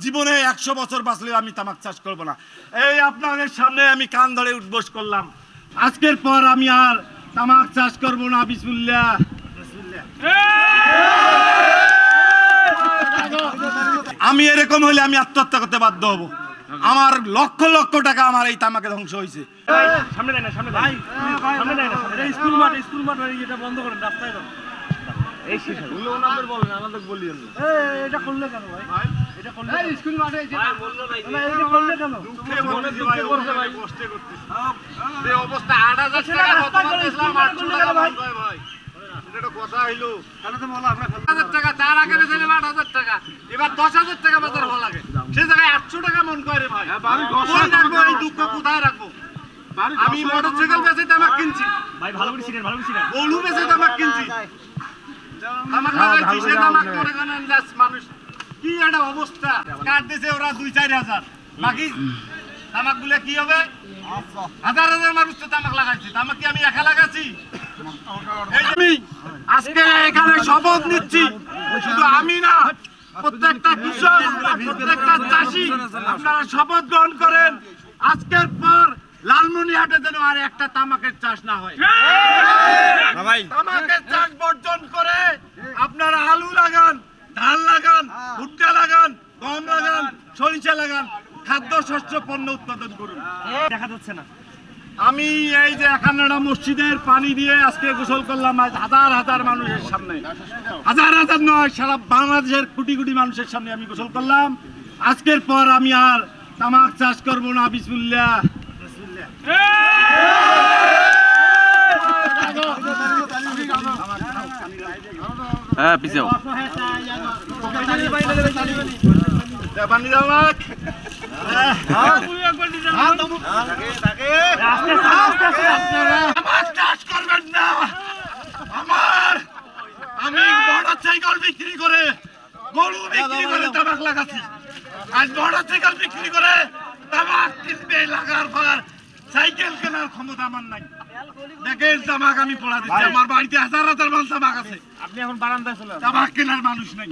জীবনে 100 বছর বাঁচলেও আমি তামাক চাষ করব না। এই আপনাদের সামনে আমি কান ধরে উঠবোস করলাম, আজকের পর আমি আর তামাক চাষ করব না। বিসমিল্লাহ। আমি এরকম হলে আমি আত্মহত্যা করতে বাধ্য হব। আমার লক্ষ লক্ষ টাকা আমার এই তামাকে ধ্বংস হয়েছে। সামনে দেয় না, সামনে দেয় সামনে দেয় না, স্কুল মাঠ এটা বন্ধ করেন, রাস্তায় দাও। এই শিশু ওনাদের বলেন, আমাদের বলিয়েন না। এটা করলে কেন ভাই? এটা করলে স্কুল মাঠে ভাই বললো ভাই, না এটা করলে কেন? মনে দুঃখে করছে ভাই, কষ্টে করতেছে। এই অবস্থা 8000 টাকা গতবার ইসলাম 800 টাকা ভাই ভাই। এটা কথা হইলো, তাহলে তো বলা আমরা 8000 টাকা তার আগে বেচলাম 8000 টাকা, এবার 10000 টাকা বাজার হওয়া লাগে। সেই জায়গায় 800 টাকা মন করে ভাই। কোন রাখবো এই দুঃখ কোথায় রাখবো? আমি মোটরসাইকেল বেচে তামাক কিনছি ভাই, ভালো করে শিখেন, ভালো করে শিখেন। বলু বেচে তামাক কিনছি, আমার লাগাইছি সে তামাক করে কেন মানুষ। কি একটা অবস্থা, কাট দিছে ওরা 2-4 হাজার, বাকি তামাক গুলো কি হবে? হাজার হাজার মানুষ তো তামাক লাগাইছে, তামাক কি আমি একা লাগাচ্ছি? আমি আজকে এখানে শপথ নিচ্ছি, শুধু আমি না, প্রত্যেকটা কৃষক, প্রত্যেকটা চাষি আপনারা শপথ গ্রহণ করেন, আজকের পর লালমনিরহাটে যেন আর একটা তামাকের চাষ না হয়। তামাকের চাষ বর্জন করে আপনারা আলু লাগান, ধান লাগান, ভুট্টা লাগান, গম লাগান, সরিষা লাগান, খাদ্য শস্য পণ্য উৎপাদন করুন। দেখা যাচ্ছে না। আমি এই যে 51টা মসজিদের পানি দিয়ে আজকে গোসল করলাম, আজ হাজার হাজার মানুষের সামনে, হাজার হাজার নয়, সারা বাংলাদেশের কোটি কোটি মানুষের সামনে আমি গোসল করলাম। আজকের পর আমি আর তামাক চাষ করব না। বিসমিল্লাহ। হ্যাঁ পিছাও। পানি দাও না। আমি মোটরসাইকেল বিক্রি করে, গরু বিক্রি করে তামাক লাগাচ্ছি, আজ মোটরসাইকেল বিক্রি করে তামাক কিনবে লাগার পর সাইকেল কেনার ক্ষমতা আমার নাই। দেখেন তামাক আমি পড়া দিচ্ছি, আমার বাড়িতে হাজার হাজার মাল তামাক আছে, আপনি এখন বারান্দায় চলে আসুন। তামাক কেনার মানুষ নাই।